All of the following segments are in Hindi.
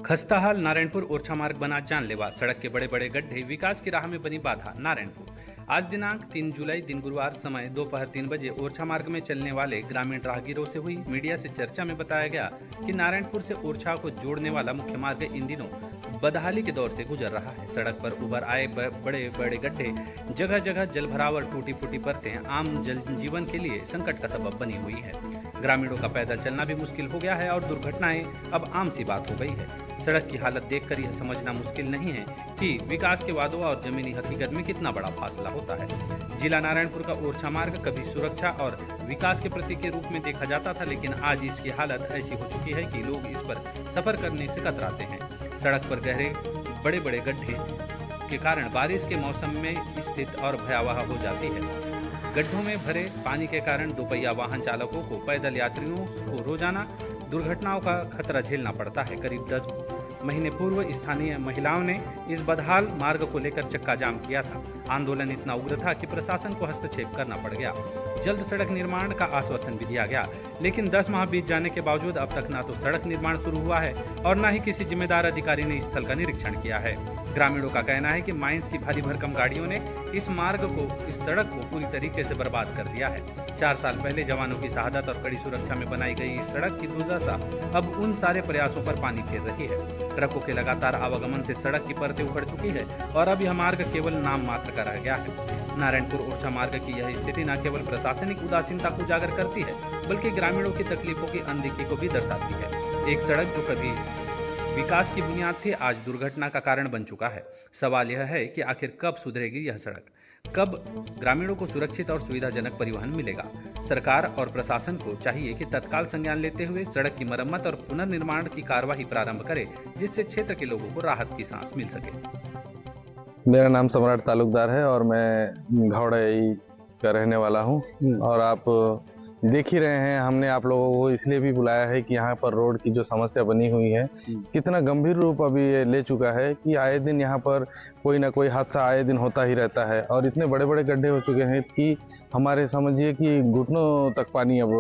खस्ताहाल नारायणपुर ओरछा मार्ग बना जानलेवा, सड़क के बड़े बड़े गड्ढे विकास की राह में बनी बाधा। नारायणपुर आज दिनांक 3 जुलाई दिन गुरुवार समय दोपहर 3 बजे ओरछा मार्ग में चलने वाले ग्रामीण राहगीरों से हुई मीडिया से चर्चा में बताया गया कि नारायणपुर से ओरछा को जोड़ने वाला मुख्य मार्ग इन दिनों बदहाली के दौर से गुजर रहा है। सड़क पर उभर आए बड़े बड़े गड्ढे, जगह जगह जलभराव और टूटी फूटी परतें आम जनजीवन के लिए संकट का सबब बनी हुई है। ग्रामीणों का पैदल चलना भी मुश्किल हो गया है और दुर्घटनाएं अब आम सी बात हो गई है। सड़क की हालत देखकर यह समझना मुश्किल नहीं है कि विकास के वादों और जमीनी हकीकत में कितना बड़ा फासला होता है। जिला नारायणपुर का ओरछा मार्ग कभी सुरक्षा और विकास के प्रतीक के रूप में देखा जाता था, लेकिन आज इसकी हालत ऐसी हो चुकी है कि लोग इस पर सफर करने से कतराते हैं। सड़क पर गहरे बड़े बड़े गड्ढे के कारण बारिश के मौसम में स्थिति और भयावह हो जाती है। गड्ढों में भरे पानी के कारण दोपहिया वाहन चालकों को, पैदल यात्रियों को रोजाना दुर्घटनाओं का खतरा झेलना पड़ता है। करीब 10 महीने पूर्व स्थानीय महिलाओं ने इस बदहाल मार्ग को लेकर चक्का जाम किया था। आंदोलन इतना उग्र था कि प्रशासन को हस्तक्षेप करना पड़ गया। जल्द सड़क निर्माण का आश्वासन भी दिया गया, लेकिन 10 माह बीत जाने के बावजूद अब तक न तो सड़क निर्माण शुरू हुआ है और न ही किसी जिम्मेदार अधिकारी ने स्थल का निरीक्षण किया है। ग्रामीणों का कहना है कि माइंस की भारी भरकम गाड़ियों ने इस सड़क को पूरी तरीके से बर्बाद कर दिया है। 4 साल पहले जवानों की शहादत और कड़ी सुरक्षा में बनाई गई इस सड़क की दुर्दशा अब उन सारे प्रयासों पर पानी फेर रही है। ट्रकों के लगातार आवागमन से सड़क की परतें उखड़ चुकी है और अब यह मार्ग केवल नाम मात्र का रह गया है। नारायणपुर ओरछा मार्ग की यह स्थिति न केवल प्रशासनिक उदासीनता को उजागर करती है, बल्कि ग्रामीणों की तकलीफों की अनदेखी को भी दर्शाती है। एक सड़क जो कभी विकास की बुनियाद थी, आज दुर्घटना का कारण बन चुका है। सवाल यह है कि आखिर कब सुधरेगी यह सड़क, कब ग्रामीणों को सुरक्षित और सुविधाजनक परिवहन मिलेगा। सरकार और प्रशासन को चाहिए कि तत्काल संज्ञान लेते हुए सड़क की मरम्मत और पुनर्निर्माण की कार्यवाही प्रारंभ करे, जिससे क्षेत्र के लोगों को राहत की सांस मिल सके। मेरा नाम सम्राट तालुकदार है और मैं घावड़ाई का रहने वाला हूं। और आप देख ही रहे हैं, हमने आप लोगों को इसलिए भी बुलाया है कि यहाँ पर रोड की जो समस्या बनी हुई है कितना गंभीर रूप अभी ये ले चुका है कि आए दिन यहाँ पर कोई ना कोई हादसा आए दिन होता ही रहता है। और इतने बड़े बड़े गड्ढे हो चुके हैं कि हमारे समझिए कि घुटनों तक पानी अब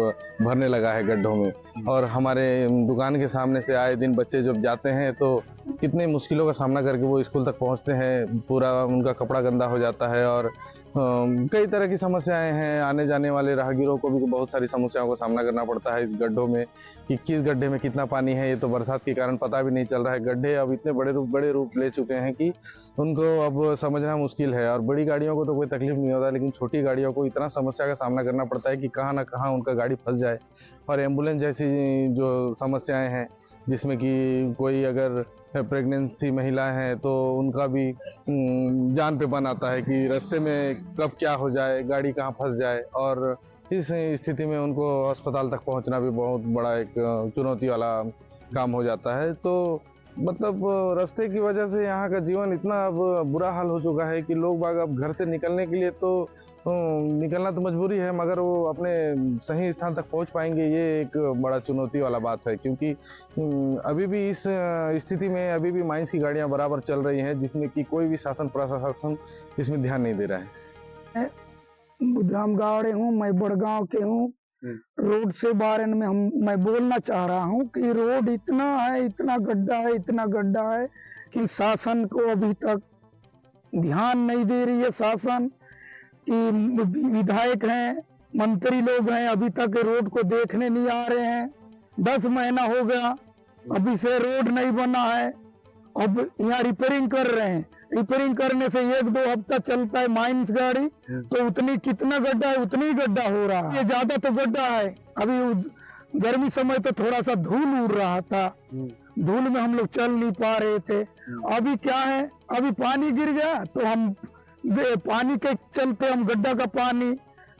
भरने लगा है गड्ढों में। और हमारे दुकान के सामने से आए दिन बच्चे जब जाते हैं तो कितने मुश्किलों का सामना करके वो स्कूल तक पहुंचते हैं। पूरा उनका कपड़ा गंदा हो जाता है और कई तरह की समस्याएं हैं। आने जाने वाले राहगीरों को भी बहुत सारी समस्याओं का सामना करना पड़ता है इस गड्ढों में कि किस गड्ढे में कितना पानी है, ये तो बरसात के कारण पता भी नहीं चल रहा है। गड्ढे अब इतने बड़े रूप ले चुके हैं कि उनको अब समझना मुश्किल है। और बड़ी गाड़ियों को तो कोई तकलीफ नहीं होता, लेकिन छोटी गाड़ियों को इतना समस्या का सामना करना पड़ता है कि कहाँ ना कहाँ उनका गाड़ी फंस जाए। और एम्बुलेंस जैसी जो समस्याएं हैं, जिसमें कि कोई अगर प्रेगनेंसी महिला है तो उनका भी जान पे बन आता है कि रास्ते में कब क्या हो जाए, गाड़ी कहाँ फंस जाए। और इस स्थिति में उनको अस्पताल तक पहुंचना भी बहुत बड़ा एक चुनौती वाला काम हो जाता है। तो मतलब रास्ते की वजह से यहाँ का जीवन इतना अब बुरा हाल हो चुका है कि लोग बाग अब घर से निकलने के लिए तो निकलना तो मजबूरी है, मगर वो अपने सही स्थान तक पहुंच पाएंगे ये एक बड़ा चुनौती वाला बात है। क्योंकि अभी भी इस स्थिति में अभी भी माइंस की गाड़ियां बराबर चल रही हैं, जिसमें कि कोई भी शासन प्रशासन इसमें ध्यान नहीं दे रहा है। बुधराम गावड़े हूँ, मैं बड़गांव के हूँ। रोड से बारे में मैं बोलना चाह रहा हूँ कि रोड इतना है, इतना गड्ढा है कि शासन को अभी तक ध्यान नहीं दे रही है। शासन कि विधायक हैं, मंत्री लोग हैं, अभी तक रोड को देखने नहीं आ रहे हैं। 10 महीना हो गया, अभी से रोड नहीं बना है। अब यहाँ रिपेयरिंग कर रहे हैं, रिपेयरिंग करने से 1-2 हफ्ता चलता है माइंस गाड़ी, तो कितना गड्ढा है उतनी गड्ढा हो रहा है। ये ज्यादा तो गड्ढा है। अभी गर्मी समय तो थोड़ा सा धूल उड़ रहा था, धूल में हम लोग चल नहीं पा रहे थे। अभी क्या है, अभी पानी गिर गया तो हम पानी के चलते हम गड्ढा का पानी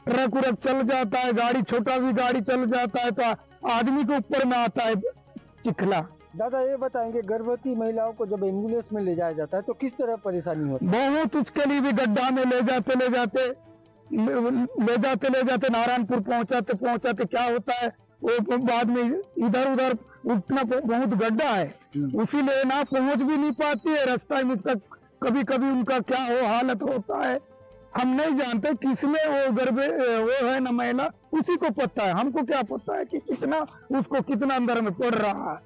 ट्रक उरक चल जाता है, गाड़ी छोटा भी गाड़ी चल जाता है तो आदमी के ऊपर में आता है चिखला। दादा ये बताएंगे, गर्भवती महिलाओं को जब एम्बुलेंस में ले जाया जाता है तो किस तरह परेशानी होती है? बहुत, उसके लिए भी गड्ढा में ले जाते नारायणपुर पहुंचाते क्या होता है, वो बाद में इधर उधर उठना बहुत गड्ढा है, इसीलिए ना पहुंच भी नहीं पाती है। रास्ता में तक कभी कभी उनका क्या हालत होता है हम नहीं जानते। किसमें वो है ना महिला, उसी को पता है, हमको क्या पता है कि कितना उसको कितना अंदर में पड़ रहा है।